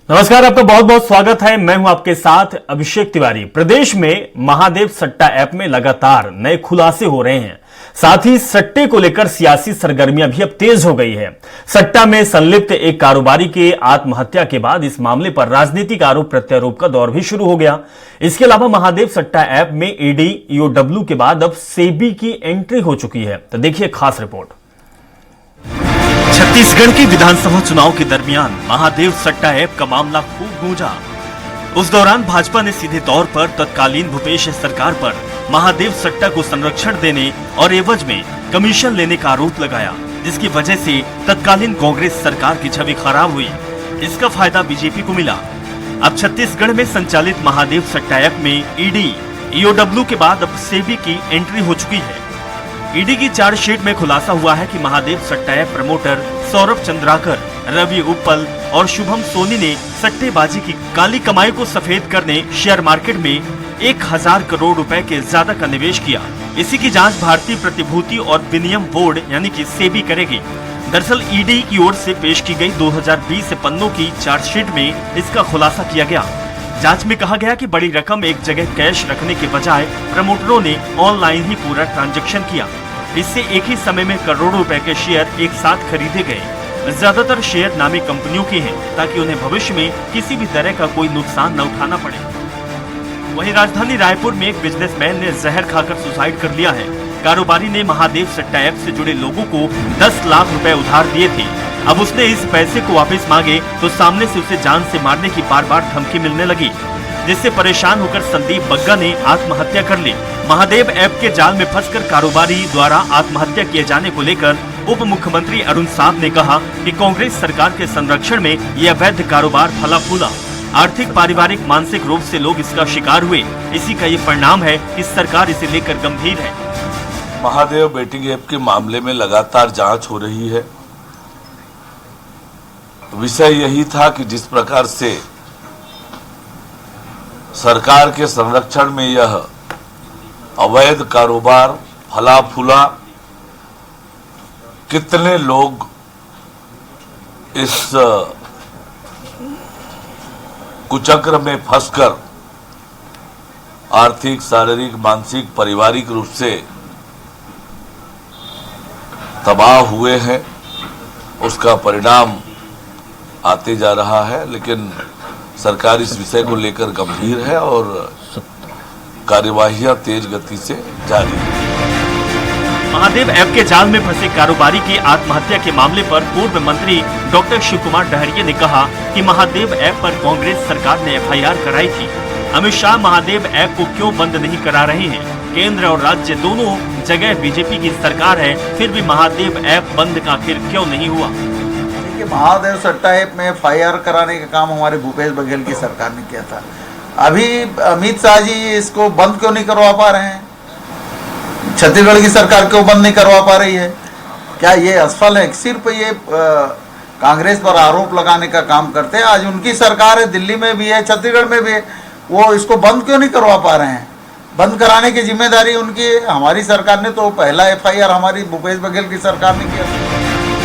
नमस्कार, आपका बहुत बहुत स्वागत है। मैं हूं आपके साथ अभिषेक तिवारी। प्रदेश में महादेव सट्टा ऐप में लगातार नए खुलासे हो रहे हैं। साथ ही सट्टे को लेकर सियासी सरगर्मियां भी अब तेज हो गई है। सट्टा में संलिप्त एक कारोबारी के आत्महत्या के बाद इस मामले पर राजनीतिक आरोप प्रत्यारोप का दौर भी शुरू हो गया। इसके अलावा महादेव सट्टा ऐप में ईडी, ईओडब्ल्यू के बाद अब सेबी की एंट्री हो चुकी है। तो देखिए खास रिपोर्ट। छत्तीसगढ़ के विधानसभा चुनाव के दरमियान महादेव सट्टा ऐप का मामला खूब गूंजा। उस दौरान भाजपा ने सीधे तौर पर तत्कालीन भूपेश सरकार पर महादेव सट्टा को संरक्षण देने और एवज में कमीशन लेने का आरोप लगाया, जिसकी वजह से तत्कालीन कांग्रेस सरकार की छवि खराब हुई। इसका फायदा बीजेपी को मिला। अब छत्तीसगढ़ में संचालित महादेव सट्टा ऐप में ईडी, ईओडब्ल्यू के बाद अब सेबी की एंट्री हो चुकी है। ईडी की चार्जशीट में खुलासा हुआ है कि महादेव सट्टा ऐप प्रमोटर सौरभ चंद्राकर, रवि उप्पल और शुभम सोनी ने सट्टेबाजी की काली कमाई को सफेद करने शेयर मार्केट में 1000 करोड़ रुपए के ज्यादा का निवेश किया। इसी की जांच भारतीय प्रतिभूति और विनियम बोर्ड यानी कि सेबी करेगी। दरअसल ईडी की ओर से पेश की गई 2020 पन्नों की चार्जशीट में इसका खुलासा किया गया। जांच में कहा गया कि बड़ी रकम एक जगह कैश रखने के बजाय प्रमोटरों ने ऑनलाइन ही पूरा ट्रांजैक्शन किया। इससे एक ही समय में करोड़ों रुपए के शेयर एक साथ खरीदे गए। ज्यादातर शेयर नामी कंपनियों के हैं ताकि उन्हें भविष्य में किसी भी तरह का कोई नुकसान न उठाना पड़े। वहीं राजधानी रायपुर में एक बिजनेसमैन ने जहर खाकर सुसाइड कर लिया है। कारोबारी ने महादेव सट्टा ऐप से जुड़े लोगों को 10 लाख रुपए उधार दिए थे। अब उसने इस पैसे को वापस मांगे तो सामने से उसे जान से मारने की बार बार धमकी मिलने लगी, जिससे परेशान होकर संदीप बग्गा ने आत्महत्या कर ली। महादेव ऐप के जाल में फंसकर कारोबारी द्वारा आत्महत्या किए जाने को लेकर उप मुख्यमंत्री अरुण साव ने कहा कि कांग्रेस सरकार के संरक्षण में यह अवैध कारोबार फला फूला। आर्थिक, पारिवारिक, मानसिक रूप से लोग इसका शिकार हुए। इसी का ये परिणाम है कि सरकार इसे लेकर गंभीर है। महादेव बेटिंग ऐप के मामले में लगातार जांच हो रही है। विषय यही था कि जिस प्रकार से सरकार के संरक्षण में यह अवैध कारोबार फला फूला, कितने लोग इस कुचक्र में फंसकर आर्थिक, शारीरिक, मानसिक, पारिवारिक रूप से तबाह हुए हैं, उसका परिणाम आते जा रहा है। लेकिन सरकार इस विषय को लेकर गंभीर है और कार्यवाहियां तेज गति से जारी है। महादेव ऐप के जाल में फंसे कारोबारी की आत्महत्या के मामले पर पूर्व मंत्री डॉक्टर शिव कुमार डहरिया ने कहा कि महादेव ऐप पर कांग्रेस सरकार ने एफआईआर कराई थी। अमित शाह महादेव ऐप को क्यों बंद नहीं करा रहे हैं? केंद्र और राज्य दोनों जगह बीजेपी की सरकार है, फिर भी महादेव ऐप बंद का आखिर क्यों नहीं हुआ? महादेव सट्टा ऐप में एफआईआर कराने का काम हमारे भूपेश बघेल की सरकार ने किया था। अभी अमित शाह जी इसको बंद क्यों नहीं करवा पा रहे हैं? छत्तीसगढ़ की सरकार क्यों बंद नहीं करवा पा रही है? क्या ये असफल है? सिर्फ ये कांग्रेस पर आरोप लगाने का काम करते हैं। आज उनकी सरकार है, दिल्ली में भी है, छत्तीसगढ़ में भी है, वो इसको बंद क्यों नहीं करवा पा रहे हैं? बंद कराने की जिम्मेदारी उनकी है। हमारी सरकार ने तो पहला एफआईआर हमारी भूपेश बघेल की सरकार ने किया।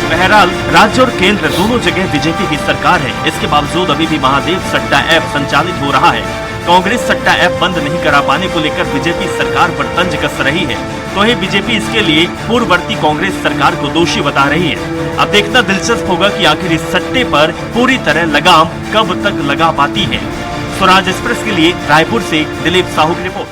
बहरहाल राज्य और केंद्र दोनों जगह बीजेपी की सरकार है। इसके बावजूद अभी भी महादेव सट्टा ऐप संचालित हो रहा है। कांग्रेस सट्टा ऐप बंद नहीं करा पाने को लेकर बीजेपी सरकार पर तंज कस रही है, तो ही बीजेपी इसके लिए पूर्ववर्ती कांग्रेस सरकार को दोषी बता रही है। अब देखना दिलचस्प होगा कि आखिर इस सट्टे पर पूरी तरह लगाम कब तक लगा पाती है। स्वराज एक्सप्रेस के लिए रायपुर से दिलीप साहू की रिपोर्ट।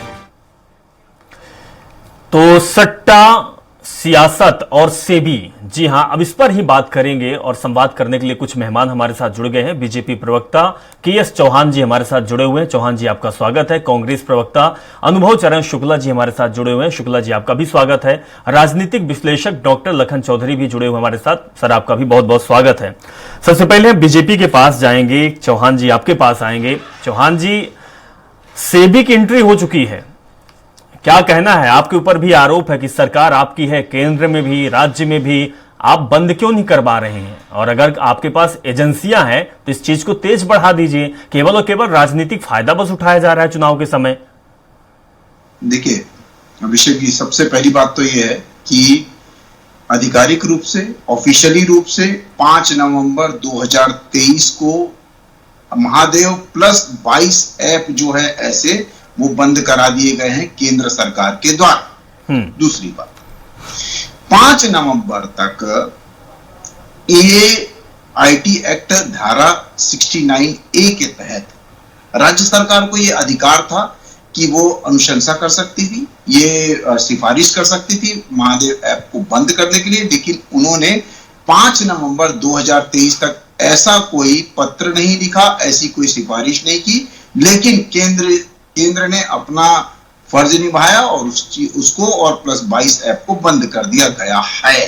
तो सट्टा, सियासत और सेबी, जी हां, अब इस पर ही बात करेंगे और संवाद करने के लिए कुछ मेहमान हमारे साथ जुड़ गए हैं। बीजेपी प्रवक्ता के.एस. चौहान जी हमारे साथ जुड़े हुए हैं। चौहान जी आपका स्वागत है। कांग्रेस प्रवक्ता अनुभव चरण शुक्ला जी हमारे साथ जुड़े हुए हैं। शुक्ला जी आपका भी स्वागत है। राजनीतिक विश्लेषक डॉक्टर लखन चौधरी भी जुड़े हुए हमारे साथ। सर आपका भी बहुत बहुत स्वागत है। सबसे पहले हम बीजेपी के पास जाएंगे, चौहान जी आपके पास आएंगे। चौहान जी, सेबी की एंट्री हो चुकी है, क्या कहना है? आपके ऊपर भी आरोप है कि सरकार आपकी है, केंद्र में भी, राज्य में भी, आप बंद क्यों नहीं करवा रहे हैं? और अगर आपके पास एजेंसियां हैं तो इस चीज को तेज बढ़ा दीजिए। केवल और केवल राजनीतिक फायदा बस उठाया जा रहा है चुनाव के समय। देखिए अभिषेक जी, सबसे पहली बात तो यह है कि आधिकारिक रूप से, ऑफिशियली रूप से 5 नवंबर 2023 को महादेव प्लस 22 ऐप जो है ऐसे वो बंद करा दिए गए हैं केंद्र सरकार के द्वारा। दूसरी बात, 5 नवंबर तक AIT एक्ट धारा 69A के तहत राज्य सरकार को यह अधिकार था कि वो अनुशंसा कर सकती थी, ये सिफारिश कर सकती थी महादेव ऐप को बंद करने के लिए, लेकिन उन्होंने 5 नवंबर 2023 तक ऐसा कोई पत्र नहीं लिखा, ऐसी कोई सिफारिश नहीं की, लेकिन केंद्र ने अपना फर्ज निभाया और उसको और प्लस 22 ऐप को बंद कर दिया गया है।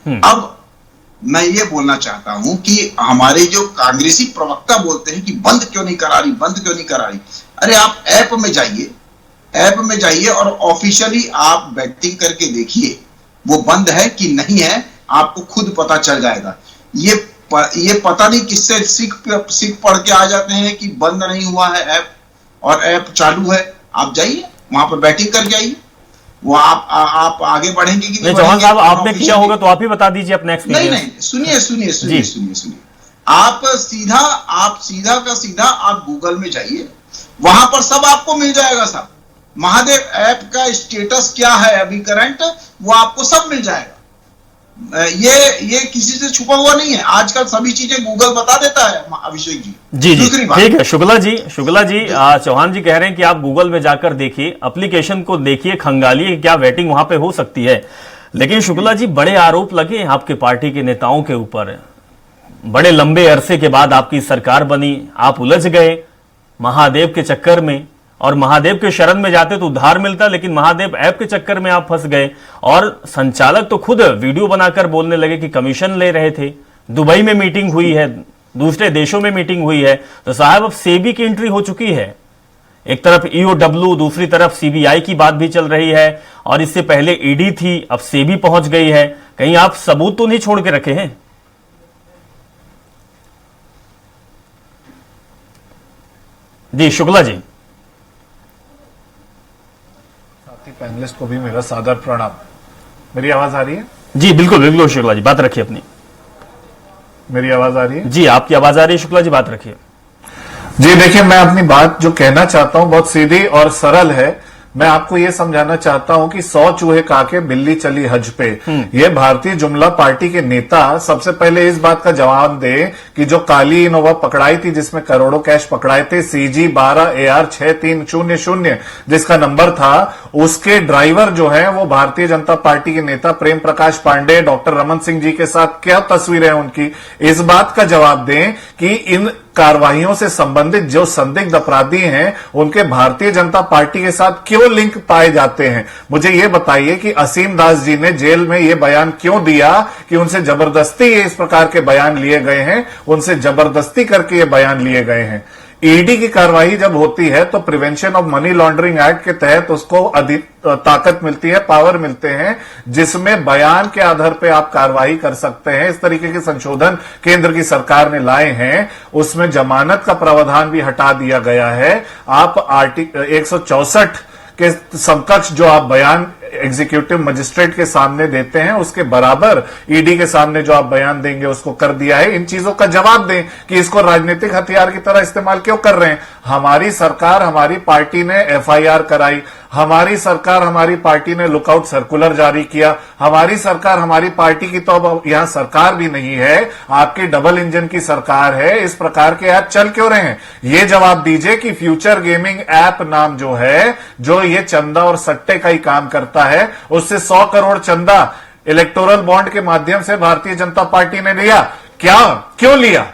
अब मैं ये बोलना चाहता हूं कि हमारे जो कांग्रेसी प्रवक्ता बोलते हैं कि बंद क्यों नहीं करा रही, बंद क्यों नहीं करा रही। अरे आप ऐप में जाइए और ऑफिशियली आप बैटिंग करके देखिए वो बंद है कि नहीं है, आपको खुद पता चल जाएगा। ये पता नहीं किससे सीख पढ़ के आ जाते हैं कि बंद नहीं हुआ है ऐप और ऐप चालू है। आप जाइए वहां पर बैटिंग करके आइए, वो आप आगे बढ़ेंगे कि नहीं। चौहान साहब आपने किया होगा तो आप ही बता दीजिए अपने एक्सपीरियंस। नहीं, सुनिए। आप सीधा का सीधा आप गूगल में जाइए, वहां पर सब आपको मिल जाएगा। सब महादेव ऐप का स्टेटस क्या है अभी करंट, वो आपको सब मिल जाएगा। ये किसी से छुपा हुआ नहीं है, आजकल सभी चीजें गूगल बता देता है। अभिषेक जी दूसरी बात, ठीक है। शुक्ला जी चौहान जी कह रहे हैं कि आप गूगल में जाकर देखिए, एप्लीकेशन को देखिए, खंगालिए क्या वेटिंग वहां पे हो सकती है। लेकिन शुक्ला जी बड़े आरोप लगे आपके पार्टी के नेताओं के ऊपर, बड़े लंबे अरसे के बाद आपकी सरकार बनी, आप उलझ गए महादेव के चक्कर में, और महादेव के शरण में जाते तो उद्धार मिलता, लेकिन महादेव ऐप के चक्कर में आप फंस गए। और संचालक तो खुद वीडियो बनाकर बोलने लगे कि कमीशन ले रहे थे, दुबई में मीटिंग हुई है, दूसरे देशों में मीटिंग हुई है। तो साहब अब सेबी की एंट्री हो चुकी है, एक तरफ EOW, दूसरी तरफ CBI की बात भी चल रही है, और इससे पहले ED थी, अब सेबी पहुंच गई है। कहीं आप सबूत तो नहीं छोड़ के रखे हैं? जी शुक्ला जी। पैनलिस्ट को भी मेरा सादर प्रणाम। मेरी आवाज आ रही है? जी बिल्कुल शुक्ला जी, बात रखिए अपनी। मेरी आवाज आ रही है? जी आपकी आवाज आ रही है शुक्ला जी, बात रखिए। जी देखिए, मैं अपनी बात जो कहना चाहता हूं बहुत सीधी और सरल है। मैं आपको यह समझाना चाहता हूं कि 100 चूहे खा के बिल्ली चली हज पे। ये भारतीय जुमला पार्टी के नेता सबसे पहले इस बात का जवाब दे कि जो काली इनोवा पकड़ाई थी जिसमें करोड़ों कैश पकड़ाए थे, CG 12AR 6300 जिसका नंबर था, उसके ड्राइवर जो है वो भारतीय जनता पार्टी के नेता प्रेम प्रकाश पांडे, डॉक्टर रमन सिंह जी के साथ क्या तस्वीरें हैं उनकी, इस बात का जवाब दें कि इन कार्रवाइयों से संबंधित जो संदिग्ध अपराधी हैं उनके भारतीय जनता पार्टी के साथ क्यों लिंक पाए जाते हैं। मुझे यह बताइए कि असीम दास जी ने जेल में यह बयान क्यों दिया कि उनसे जबरदस्ती इस प्रकार के बयान लिए गए हैं, उनसे जबरदस्ती करके ये बयान लिए गए हैं। ईडी की कार्रवाई जब होती है तो prevention of money laundering act के तहत उसको अधिक ताकत मिलती है, पावर मिलते हैं, जिसमें बयान के आधार पर आप कार्रवाई कर सकते हैं। इस तरीके के संशोधन केंद्र की सरकार ने लाए हैं। उसमें जमानत का प्रावधान भी हटा दिया गया है। आप आर्टिकल 164 के समकक्ष जो आप बयान एग्जीक्यूटिव मजिस्ट्रेट के सामने देते हैं उसके बराबर ईडी के सामने जो आप बयान देंगे उसको कर दिया है। इन चीजों का जवाब दें कि इसको राजनीतिक हथियार की तरह इस्तेमाल क्यों कर रहे हैं। हमारी सरकार, हमारी पार्टी ने FIR कराई, हमारी सरकार, हमारी पार्टी ने लुकआउट सर्कुलर जारी किया, हमारी सरकार, हमारी पार्टी की तो अब यहां सरकार भी नहीं है, आपकी डबल इंजन की सरकार है। इस प्रकार के ऐप चल क्यों रहे हैं, ये जवाब दीजिए कि फ्यूचर गेमिंग ऐप नाम जो है, जो ये चंदा और सट्टे का ही काम करता है, उससे 100 करोड़ चंदा इलेक्टोरल बॉन्ड के माध्यम से भारतीय जनता पार्टी ने लिया। क्यों लिया?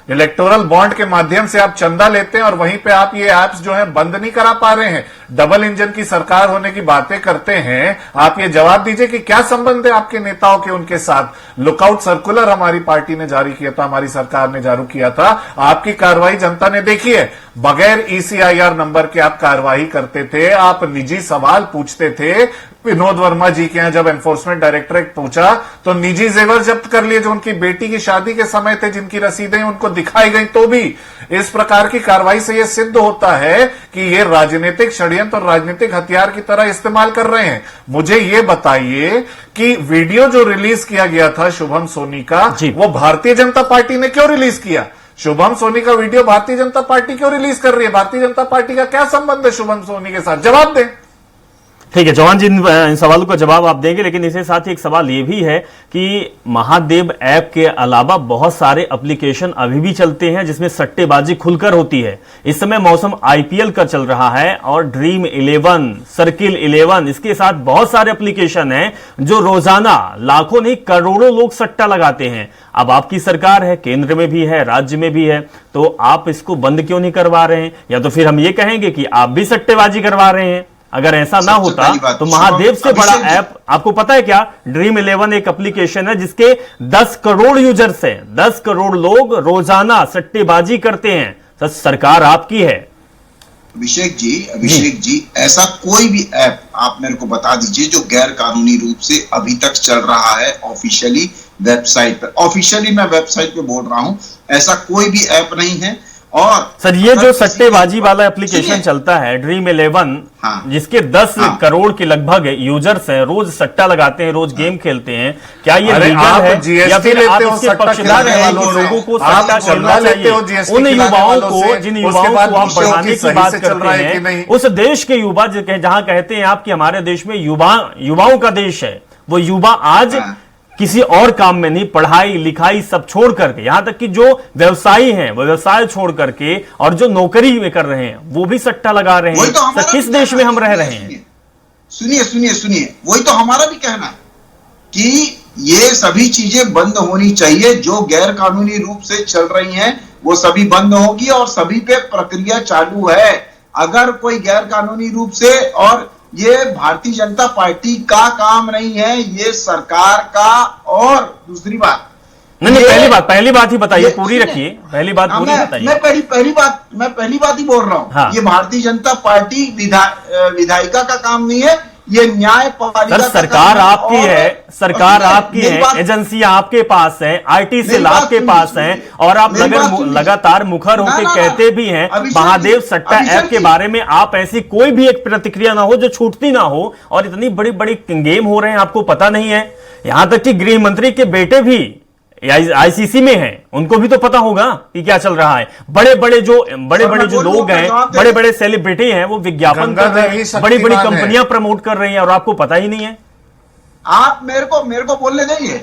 इलेक्टोरल बॉन्ड के माध्यम से आप चंदा लेते हैं और वहीं पे आप ये ऐप्स जो है बंद नहीं करा पा रहे हैं। डबल इंजन की सरकार होने की बातें करते हैं। आप ये जवाब दीजिए कि क्या संबंध है आपके नेताओं के उनके साथ। लुकआउट सर्कुलर हमारी पार्टी ने जारी किया था, हमारी सरकार ने जारी किया था। आपकी कार्रवाई जनता ने देखी है। बगैर ECIR नंबर के आप कार्रवाई करते थे, आप निजी सवाल पूछते थे। विनोद वर्मा जी के यहां जब एनफोर्समेंट डायरेक्टरेट पूछा तो निजी जेवर जब्त कर लिए जो उनकी बेटी की शादी के समय थे, जिनकी रसीदें उनको दिखाई गई। तो भी इस प्रकार की कार्रवाई से यह सिद्ध होता है कि ये राजनीतिक षड्यंत्र और राजनीतिक हथियार की तरह इस्तेमाल कर रहे हैं। मुझे ये बताइए कि वीडियो जो रिलीज किया गया था शुभम सोनी का, वो भारतीय जनता पार्टी ने क्यों रिलीज किया? शुभम सोनी का वीडियो भारतीय जनता पार्टी क्यों रिलीज कर रही है? भारतीय जनता पार्टी का क्या संबंध है शुभम सोनी के साथ? जवाब दें। ठीक है चौहान जी, इन सवालों का जवाब आप देंगे, लेकिन इसके साथ ही एक सवाल ये भी है कि महादेव ऐप के अलावा बहुत सारे एप्लीकेशन अभी भी चलते हैं जिसमें सट्टेबाजी खुलकर होती है। इस समय मौसम आईपीएल का चल रहा है और ड्रीम 11, सर्किल 11, इसके साथ बहुत सारे एप्लीकेशन हैं जो रोजाना लाखों नहीं करोड़ों लोग सट्टा लगाते हैं। अब आपकी सरकार है, केंद्र में भी है, राज्य में भी है, तो आप इसको बंद क्यों नहीं करवा रहे हैं? या तो फिर हम ये कहेंगे कि आप भी सट्टेबाजी करवा रहे हैं। अगर ऐसा ना होता तो महादेव से बड़ा ऐप आपको पता है क्या? ड्रीम 11 एक एप्लीकेशन है जिसके 10 करोड़ यूजर्स हैं, 10 करोड़ लोग रोजाना सट्टेबाजी करते हैं। सच सरकार आपकी है। अभिषेक जी ऐसा कोई भी ऐप आप मेरे को बता दीजिए जो गैर कानूनी रूप से अभी तक चल रहा है ऑफिशियली वेबसाइट पर। ऑफिशियली मैं वेबसाइट पे बोल रहा हूं, ऐसा कोई भी ऐप नहीं है। और सर ये जो सट्टेबाजी वाला एप्लीकेशन चलता है ड्रीम 11, जिसके 10 करोड़ के लगभग यूजर्स हैं, रोज सट्टा लगाते हैं, रोज गेम खेलते हैं, क्या ये लीगल है या फिर आप इसके पक्षधर हैं? लोगों को सट्टा खेलना चाहिए। उन युवाओं को, जिन युवाओं को आप बढ़ाने की बात करते हैं, उस देश के युवा जहां कहते हैं आप कि हमारे देश में युवाओं का देश है, वो युवा आज किसी और काम में नहीं, पढ़ाई लिखाई सब छोड़ करके, यहां तक कि जो व्यवसायी हैं वो व्यवसाय छोड़ करके और जो नौकरी में कर रहे हैं वो भी सट्टा लगा रहे हैं। तो किस देश में हम रह रहे हैं? सुनिए, वही तो हमारा भी कहना है कि ये सभी चीजें बंद होनी चाहिए। जो गैर कानूनी रूप से चल रही हैं वो सभी बंद होगी और सभी पे प्रक्रिया चालू है। अगर कोई गैर कानूनी रूप से, और ये भारतीय जनता पार्टी का काम नहीं है, ये सरकार का। और दूसरी बात, नहीं पहली बात ही बताइए, पूरी रखिए, पहली बात पूरी बताइए। मैं पहली बात ही बोल रहा हूं। हाँ। ये भारतीय जनता पार्टी विधायिका का काम नहीं है, ये न्यायपालिका। सरकार आपकी है, सरकार आपकी है, एजेंसियां आपके पास है, आईटी सेल आपके पास है, और आप लगातार मुखर होकर कहते भी हैं महादेव सट्टा ऐप के बारे में आप ऐसी कोई भी एक प्रतिक्रिया ना हो जो छूटती ना हो, और इतनी बड़ी बड़ी गेम हो रहे हैं आपको पता नहीं है। यहां तक कि गृह मंत्री के बेटे भी आईसीसी में हैं, उनको भी तो पता होगा कि क्या चल रहा है। बड़े बड़े जो लोग हैं, बड़े बड़े सेलिब्रिटी हैं, वो विज्ञापन कर रहे हैं, बड़ी बड़ी कंपनियां प्रमोट कर रही हैं और आपको पता ही नहीं है। आप मेरे को बोलने देंगे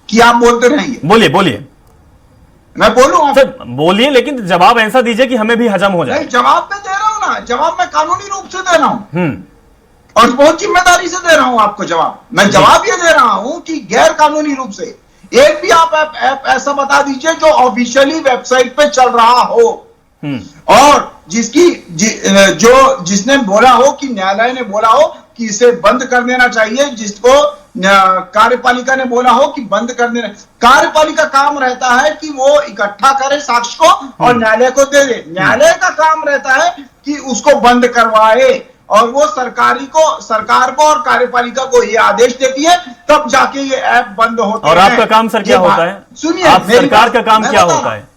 कि आप बोलते रहेंगे? बोलिए मैं बोलूं? सर बोलिए, लेकिन जवाब ऐसा दीजिए कि हमें भी हजम हो जाए। नहीं, जवाब मैं दे रहा हूं ना, जवाब मैं कानूनी रूप से दे रहा हूं और बहुत जिम्मेदारी से दे रहा हूं आपको जवाब। मैं जवाब ये दे रहा हूं कि गैर कानूनी रूप से एक भी आप ऐप ऐसा बता दीजिए जो ऑफिशियली वेबसाइट पे चल रहा हो और जिसने बोला हो कि न्यायालय ने बोला हो कि इसे बंद कर देना चाहिए, जिसको कार्यपालिका ने बोला हो कि बंद कर देना। कार्यपालिका काम रहता है कि वो इकट्ठा करे साक्ष्य को और न्यायालय को दे दे। न्यायालय का काम रहता है कि उसको बंद करवाए, और वो सरकार को और कार्यपालिका को ये आदेश देती है, तब जाके ये ऐप बंद होते हैं। और आपका काम सर क्या होता है? सुनिए, सरकार का काम क्या होता है?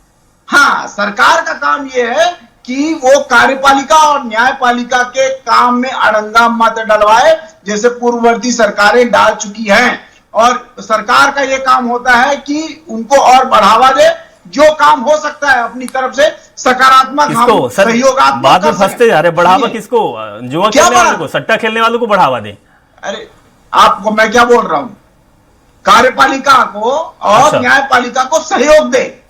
हाँ, सरकार का काम ये है कि वो कार्यपालिका और न्यायपालिका के काम में अड़ंगा मत डलवाए, जैसे पूर्ववर्ती सरकारें डाल चुकी हैं। और सरकार का ये काम होता है कि उनको और बढ़ावा दे, जो काम हो सकता है अपनी तरफ से सकारात्मक सहयोगात्मक। बाद में फंसते जा रहे, बढ़ावा किसको? जुआ खेलने वालों को, सट्टा खेलने वालों को बढ़ावा दे। अरे आपको मैं क्या बोल रहा हूं, कार्यपालिका को और न्यायपालिका को सहयोग दे,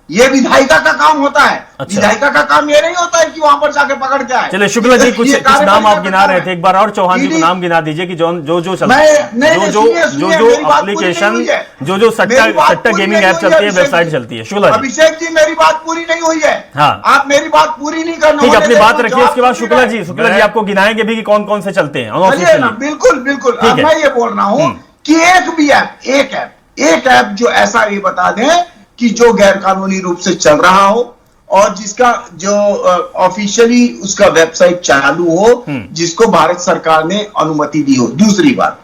ये विधायिका का काम होता है। विधायिका का काम ये नहीं होता है कि वहां पर जाके पकड़ के आए। चलिए शुक्ला जी, कुछ नाम आप गिना रहे थे, एक बार और चौहान जी को नाम गिना दीजिए कि जो चलता है, जो एप्लीकेशन, जो सट्टा गेमिंग ऐप चलती है, वेबसाइट चलती है। शुक्ला जी, अभिषेक जी, मेरी बात पूरी नहीं हुई है। हाँ, आप मेरी बात पूरी नहीं करना। ठीक है, अपनी बात रखिए, उसके बाद शुक्ला जी आपको गिनाएंगे भी कि कौन कौन से चलते हैं। बिल्कुल। मैं ये बोल रहा हूँ कि एक भी एक ऐप जो ऐसा ये बता दें कि जो गैर कानूनी रूप से चल रहा हो और जिसका जो ऑफिशियली उसका वेबसाइट चालू हो, जिसको भारत सरकार ने अनुमति दी हो। दूसरी बात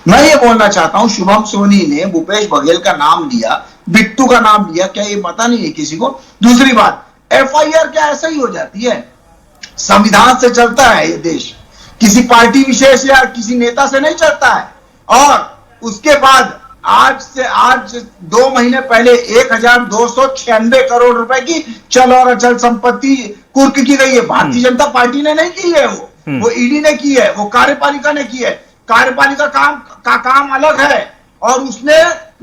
मैं ये बोलना चाहता हूं, शुभम सोनी ने भूपेश बघेल का नाम लिया, बिट्टू का नाम लिया, क्या ये पता नहीं है किसी को? दूसरी बात, एफआईआर क्या ऐसा ही हो जाती है? संविधान से चलता है ये देश, किसी पार्टी विशेष या किसी नेता से नहीं चलता है। और उसके बाद आज 2 महीने पहले 1296 करोड़ रुपए की चल और अचल संपत्ति कुर्क की गई है। भारतीय जनता पार्टी ने नहीं की है, वो ईडी ने की है, वो कार्यपालिका ने की है। कार्यपालिका का काम अलग है और उसने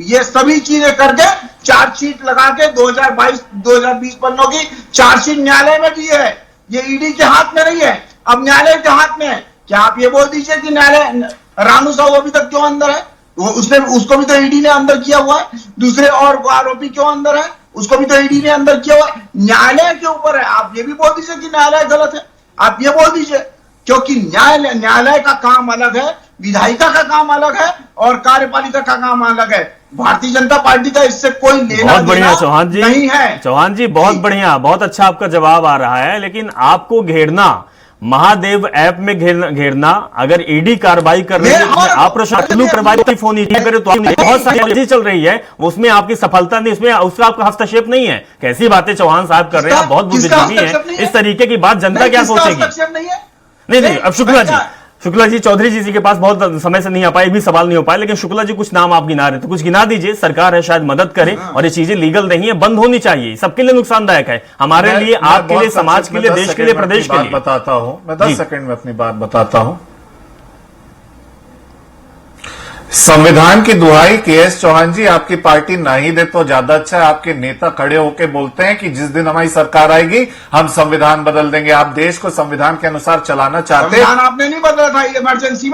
ये सभी चीजें करके चार्जशीट लगा के 2022-2020 पन्नों की चार्जशीट न्यायालय में दी है। ये ईडी के हाथ में नहीं है, अब न्यायालय के हाथ में है। क्या आप ये बोल दीजिए कि न्यायालय रानू साहू अभी तक क्यों अंदर है? उसको भी तो ईडी ने अंदर किया हुआ है। दूसरे और आरोपी क्यों अंदर है? उसको भी तो ईडी ने अंदर किया हुआ है। न्यायालय के ऊपर है। आप ये भी बोल दीजिए कि न्यायालय गलत है, आप ये बोल दीजिए, क्योंकि न्यायालय का काम अलग है, विधायिका का काम अलग है और कार्यपालिका का काम अलग है। भारतीय जनता पार्टी का इससे कोई लेना बहुत बढ़िया चौहान जी, नहीं है। चौहान जी बहुत बढ़िया, बहुत अच्छा आपका जवाब आ रहा है। लेकिन आपको घेरना, महादेव ऐप में घेरना, अगर ईडी कार्रवाई कर रही है, आप प्रशासन कार्रवाई फोन ईडी करे तो बहुत सारी चीज चल रही है, उसमें आपकी सफलता नहीं, उसमें उसका आपका हस्तक्षेप नहीं है। कैसी बातें चौहान साहब कर रहे हैं, आप बहुत बुद्धिजीवी हैं। इस तरीके की बात जनता क्या सोचेगी? नहीं, अब शुक्ला जी चौधरी जी के पास बहुत समय से नहीं आ पाए, भी सवाल नहीं हो पाए, लेकिन शुक्ला जी कुछ नाम आप गिना रहे, तो कुछ गिना दीजिए। सरकार है, शायद मदद करे, और ये चीजें लीगल नहीं है, बंद होनी चाहिए, सबके लिए नुकसानदायक है, हमारे लिए, आपके लिए, समाज के लिए, देश के लिए, प्रदेश के लिए। बताता हूं मैं 10 सेकंड में अपनी बात बताता हूं। संविधान की दुहाई के.एस. चौहान जी, आपकी पार्टी ना ही दे तो ज्यादा अच्छा है। आपके नेता खड़े होकर बोलते हैं कि जिस दिन हमारी सरकार आएगी हम संविधान बदल देंगे। आप देश को संविधान के अनुसार चलाना चाहते हैं। संविधान आपने नहीं बदला था इमरजेंसी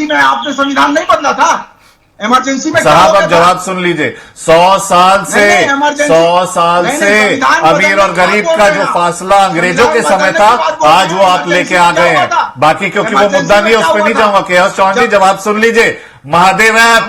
में आपने संविधान नहीं बदला था इमरजेंसी में। साहब अब जवाब सुन लीजिए। 100 साल से अमीर और गरीब का जो फासला अंग्रेजों के समय था, आज वो आप लेके आ गए हैं। बाकी क्योंकि वो मुद्दा नहीं है, उस पर नहीं जाऊंगा। के.एस. चौहान जी जवाब सुन लीजिए। Mahadev app,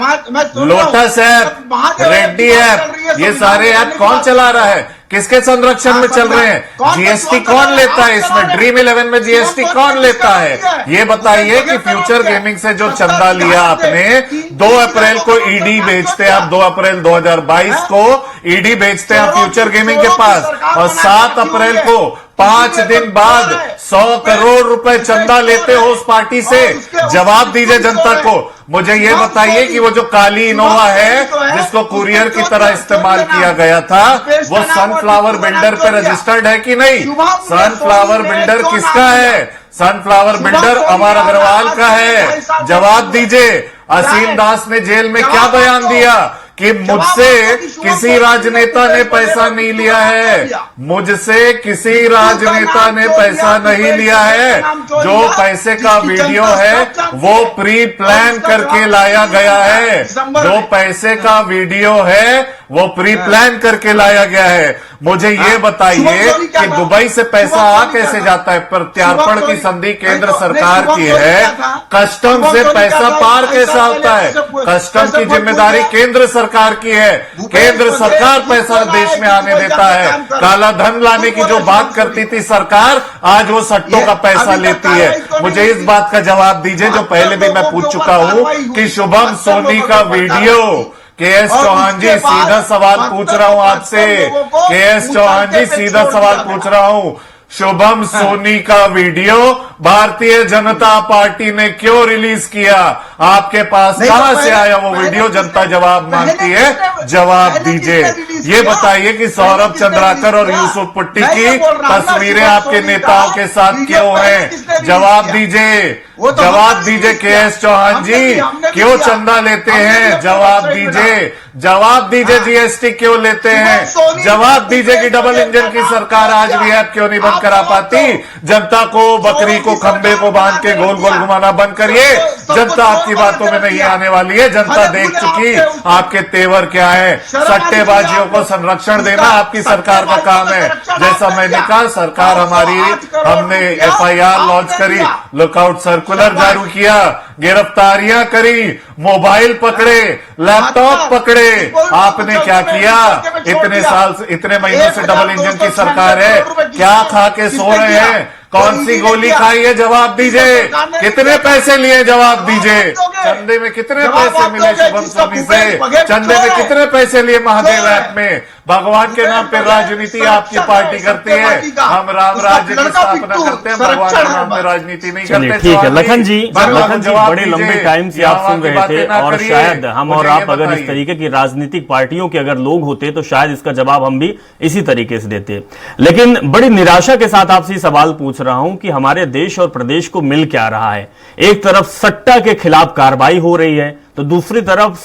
lotus app, Reddy app, ये सारे ऐप कौन चला रहा है? किसके संरक्षण में चल रहे हैं? जीएसटी कौन लेता है इसमें? ड्रीम 11 में जीएसटी कौन लेता है? ये बताइए कि फ्यूचर गेमिंग से जो चंदा लिया आपने, 2 अप्रैल को ईडी बेचते हैं आप, 2 अप्रैल 2022 को ईडी बेचते हैं फ्यूचर गेमिंग के पास, और 7 अप्रैल को 5 दिन बाद 100 करोड़ रुपए चंदा लेते हो उस पार्टी से। जवाब दीजिए जनता को। मुझे ये बताइए कि वो जो काली इनोवा है, जिसको कुरियर की तरह इस्तेमाल किया गया था, वो सनफ्लावर बिल्डर पे रजिस्टर्ड है कि नहीं? सनफ्लावर बिल्डर किसका है? सनफ्लावर बिल्डर अमर अग्रवाल का है। जवाब दीजिए। असीम दास ने जेल में क्या बयान दिया कि मुझसे किसी राजनेता ने पैसा नहीं लिया है, मुझसे किसी राजनेता ने पैसा नहीं लिया है। जो पैसे का वीडियो है वो प्री प्लान करके लाया गया है। जो पैसे का वीडियो है वो प्री प्लान करके लाया गया है। मुझे ये बताइए कि दुबई से पैसा आ कैसे जाता है? प्रत्यार्पण की संधि केंद्र सरकार की है, कस्टम से पैसा पार कैसे होता है? कस्टम की जिम्मेदारी केंद्र सरकार की है। केंद्र सरकार पैसा देश में आने देता है। काला धन लाने की जो बात करती थी सरकार, आज वो सट्टों का पैसा लेती है। मुझे इस बात का जवाब दीजिए जो पहले भी मैं पूछ चुका हूं कि शुभम सोनी का वीडियो, के.एस. चौहान जी सीधा सवाल पूछ रहा हूं आपसे, के.एस. चौहान जी सीधा सवाल पूछ रहा हूं, शुभम सोनी का वीडियो भारतीय जनता पार्टी ने क्यों रिलीज किया? आपके पास कहां से आया वो वीडियो? जनता जवाब मांगती है, जवाब दीजिए। ये बताइए कि सौरभ चंद्राकर और यूसुफ पुट्टी की तस्वीरें आपके नेताओं के साथ क्यों हैं? जवाब दीजिए, जवाब दीजिए के.एस. चौहान जी, क्यों चंदा लेते हैं? जवाब दीजिए, जवाब दीजिए। जीएसटी क्यों लेते हैं? जवाब दीजिए कि डबल इंजन की सरकार आज भी ऐप क्यों नहीं बंद करा पाती? जनता को, बकरी को खंबे को बांध के गोल गोल घुमाना बंद करिए। जनता आपकी बातों में नहीं आने वाली है। जनता देख चुकी आपके तेवर क्या है। सट्टेबाजियों को संरक्षण देना आपकी सरकार का काम है। जैसा मैंने कहा, सरकार हमारी, हमने एफआईआर लॉन्च करी, लुकआउट सर्कुलर जारी किया, गिरफ्तारियां करी, मोबाइल पकड़े, लैपटॉप पकड़े। आपने क्या किया? इतने साल से, इतने महीनों से डबल इंजन की सरकार है, क्या खा के सो रहे हैं? कौन सी गोली खाई है? जवाब दीजिए। कितने पैसे लिए? जवाब दीजिए। चंदे में कितने पैसे मिले शुभम सोनी से? चंदे में कितने पैसे लिए महादेव ऐप में? भगवान के नाम पे राजनीति आपकी पार्टी करती है। हम राम राज्य की स्थापना करते हैं, भगवान के नाम पे राजनीति नहीं चलिए करते। ठीक है। लखन जी जवाब बड़े लंबे दीजिए, टाइम से यहाँ आप सुन की रहे बातें थे, ना और करिए। शायद हम और मुझे आप ये अगर इस बताइए। तरीके की राजनीतिक पार्टियों के अगर लोग होते तो शायद इसका जवाब हम भी इसी तरीके से देते। लेकिन बड़ी निराशा के साथ आपसे सवाल पूछ रहा हूं कि हमारे देश और प्रदेश को मिल क्या रहा है। एक तरफ सट्टा के खिलाफ कार्रवाई हो रही है, तो दूसरी तरफ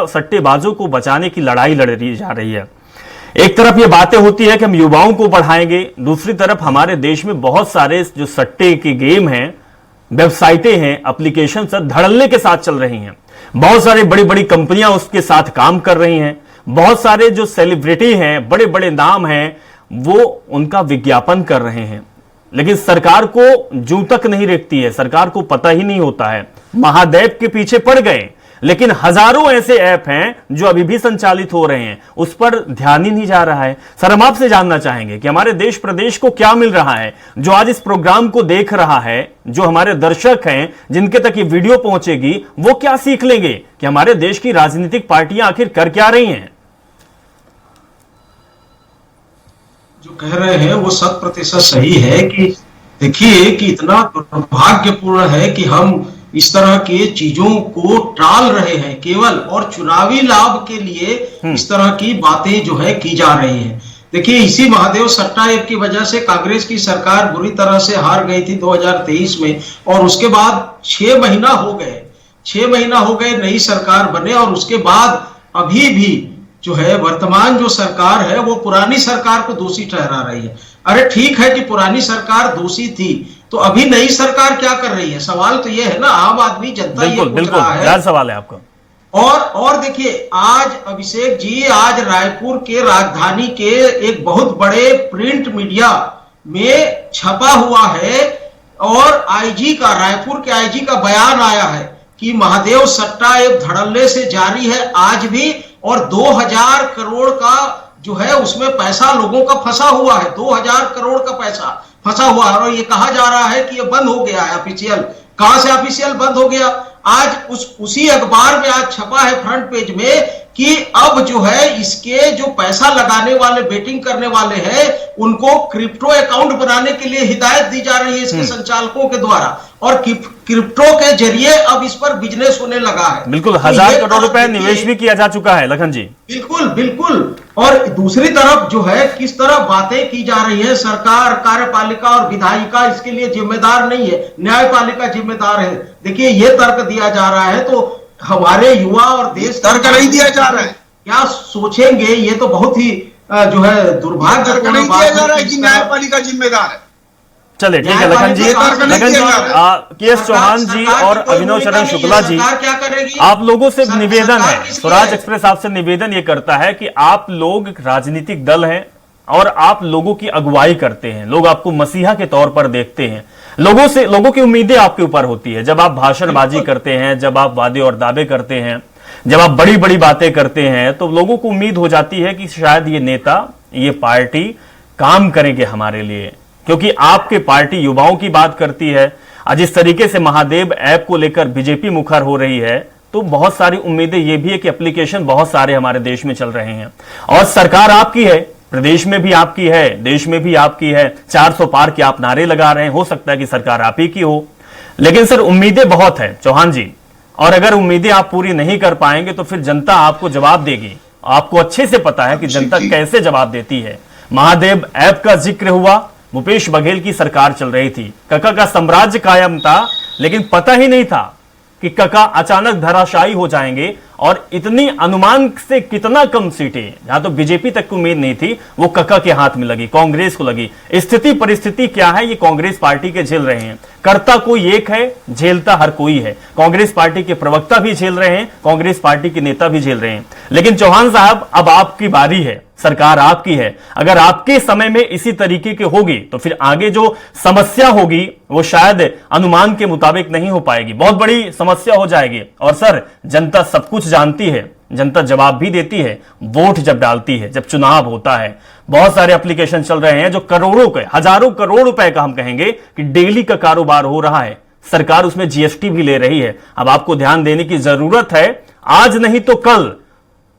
सट्टेबाजों को बचाने की लड़ाई लड़ी जा रही है। एक तरफ ये बातें होती है कि हम युवाओं को पढ़ाएंगे, दूसरी तरफ हमारे देश में बहुत सारे जो सट्टे के गेम हैं, वेबसाइटें हैं, एप्लीकेशन धड़ल्ले के साथ चल रही हैं। बहुत सारी बड़ी बड़ी कंपनियां उसके साथ काम कर रही हैं। बहुत सारे जो सेलिब्रिटी हैं, बड़े बड़े नाम हैं, वो उनका विज्ञापन कर रहे हैं। लेकिन सरकार को जूं तक नहीं रेखती है, सरकार को पता ही नहीं होता है। महादेव के पीछे पड़ गए, लेकिन हजारों ऐसे ऐप हैं जो अभी भी संचालित हो रहे हैं, उस पर ध्यान ही नहीं जा रहा है। सर, हम आपसे जानना चाहेंगे कि हमारे देश प्रदेश को क्या मिल रहा है, जो आज इस प्रोग्राम को देख रहा है, जो हमारे दर्शक हैं जिनके तक ये वीडियो पहुंचेगी, वो क्या सीख लेंगे कि हमारे देश की राजनीतिक पार्टियां आखिर कर क्या रही हैं। जो कह रहे हैं वो 100% सही है कि देखिए कि इतना दुर्भाग्यपूर्ण है कि हम इस तरह के चीजों को टाल रहे हैं केवल और चुनावी लाभ के लिए इस तरह की बातें जो है की जा रही हैं। देखिए, इसी महादेव सट्टा ऐप की वजह से कांग्रेस की सरकार बुरी तरह से हार गई थी 2023 में, और उसके बाद 6 महीना हो गए नई सरकार बने, और उसके बाद अभी भी जो है वर्तमान जो सरकार है वो पुरानी सरकार को दोषी ठहरा रही है। अरे ठीक है कि पुरानी सरकार दोषी थी, तो अभी नई सरकार क्या कर रही है? सवाल तो ये है ना, आम आदमी जनता ये पूछ रहा है। बिल्कुल सवाल है आपका। और देखिए, आज अभिषेक जी, आज रायपुर के राजधानी के एक बहुत बड़े प्रिंट मीडिया में छपा हुआ है, और रायपुर के आईजी का बयान आया है कि महादेव सट्टा ऐप धड़ल्ले से जारी है आज भी, और 2000 करोड़ का जो है उसमें पैसा लोगों का फंसा हुआ है। 2000 करोड़ का पैसा फंसा हुआ है, और ये कहा जा रहा है कि ये बंद हो गया है ऑफिशियल। कहां से ऑफिशियल बंद हो गया? आज उसी अखबार में आज छपा है फ्रंट पेज में कि अब जो है इसके जो पैसा लगाने वाले, बेटिंग करने वाले हैं, उनको क्रिप्टो अकाउंट बनाने के लिए हिदायत दी जा रही है इसके संचालकों के द्वारा, और क्रिप्टो के जरिए अब इस पर बिजनेस होने लगा है। बिल्कुल, 1000 करोड़ रुपए निवेश भी किया जा चुका है लखन जी। बिल्कुल। और दूसरी तरफ जो है किस तरह बातें की जा रही है, सरकार, कार्यपालिका और विधायिका इसके लिए जिम्मेदार नहीं है, न्यायपालिका जिम्मेदार है। देखिए, ये तर्क दिया जा रहा है, तो हमारे युवा और देश तर्क नहीं दिया जा रहा है। क्या सोचेंगे? ये तो बहुत ही जो है दुर्भाग्यपूर्ण बात दिया जा रहा है कि न्यायपालिका जिम्मेदार है। चलिए ठीक है लखन जी, के एस चौहान जी और अभिनव चरण शुक्ला जी, क्या करेगी? आप लोगों से निवेदन है, स्वराज एक्सप्रेस आपसे निवेदन ये करता है कि आप लोग राजनीतिक दल हैं और आप लोगों की अगुवाई करते हैं, लोग आपको मसीहा के तौर पर देखते हैं, लोगों की उम्मीदें आपके ऊपर होती है। जब आप भाषणबाजी करते हैं, जब आप वादे और दावे करते हैं, जब आप बड़ी बड़ी बातें करते हैं, तो लोगों को उम्मीद हो जाती है कि शायद ये नेता, ये पार्टी काम करेंगे हमारे लिए, क्योंकि आपके पार्टी युवाओं की बात करती है। आज इस तरीके से महादेव ऐप को लेकर बीजेपी मुखर हो रही है, तो बहुत सारी उम्मीदें ये भी है कि एप्लीकेशन बहुत सारे हमारे देश में चल रहे हैं, और सरकार आपकी है, प्रदेश में भी आपकी है, देश में भी आपकी है। 400 पार के आप नारे लगा रहे हैं, हो सकता है कि सरकार आप ही की हो, लेकिन सर उम्मीदें बहुत है चौहान जी, और अगर उम्मीदें आप पूरी नहीं कर पाएंगे तो फिर जनता आपको जवाब देगी। आपको अच्छे से पता है कि जनता कैसे जवाब देती है। महादेव ऐप का जिक्र हुआ, भूपेश बघेल की सरकार चल रही थी, कका का साम्राज्य कायम था, लेकिन पता ही नहीं था कि कका अचानक धराशायी हो जाएंगे, और इतनी अनुमान से कितना कम सीटें, जहां तो बीजेपी तक को उम्मीद नहीं थी, वो कका के हाथ में लगी, कांग्रेस को लगी। स्थिति परिस्थिति क्या है, ये कांग्रेस पार्टी के झेल रहे हैं। करता कोई एक है, झेलता हर कोई है। कांग्रेस पार्टी के प्रवक्ता भी झेल रहे हैं, कांग्रेस पार्टी के नेता भी झेल रहे हैं। लेकिन चौहान साहब, अब आपकी बारी है, सरकार आपकी है। अगर आपके समय में इसी तरीके की होगी तो फिर आगे जो समस्या होगी वो शायद अनुमान के मुताबिक नहीं हो पाएगी, बहुत बड़ी समस्या हो जाएगी। और सर, जनता सब कुछ जानती है, जनता जवाब भी देती है, वोट जब डालती है, जब चुनाव होता है। बहुत सारे एप्लीकेशन चल रहे हैं जो करोड़ों के, हजारों करोड़ रुपए का हम कहेंगे कि डेली का कारोबार हो रहा है। सरकार उसमें जीएसटी भी ले रही है। अब आपको ध्यान देने की जरूरत है, आज नहीं तो कल,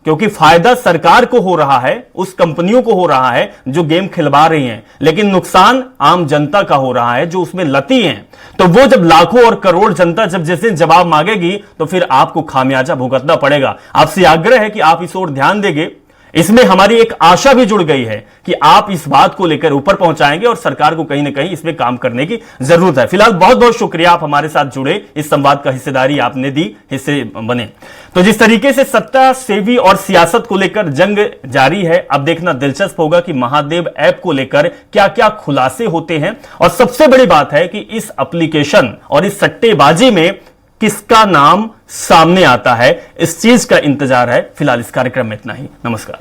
क्योंकि फायदा सरकार को हो रहा है, उस कंपनियों को हो रहा है जो गेम खिलवा रही हैं, लेकिन नुकसान आम जनता का हो रहा है जो उसमें लती हैं। तो वो जब लाखों और करोड़ जनता जब जिस दिन जवाब मांगेगी तो फिर आपको खामियाजा भुगतना पड़ेगा। आपसे आग्रह है कि आप इस ओर ध्यान देंगे। इसमें हमारी एक आशा भी जुड़ गई है कि आप इस बात को लेकर ऊपर पहुंचाएंगे और सरकार को कहीं ना कहीं इसमें काम करने की जरूरत है। फिलहाल बहुत बहुत शुक्रिया, आप हमारे साथ जुड़े, इस संवाद का हिस्सेदारी आपने दी, हिस्से बने। तो जिस तरीके से सत्ता, सेवी और सियासत को लेकर जंग जारी है, अब देखना दिलचस्प होगा कि महादेव ऐप को लेकर क्या क्या खुलासे होते हैं। और सबसे बड़ी बात है कि इस एप्लीकेशन और इस सट्टेबाजी में किसका नाम सामने आता है, इस चीज का इंतजार है। फिलहाल इस कार्यक्रम में इतना ही। नमस्कार।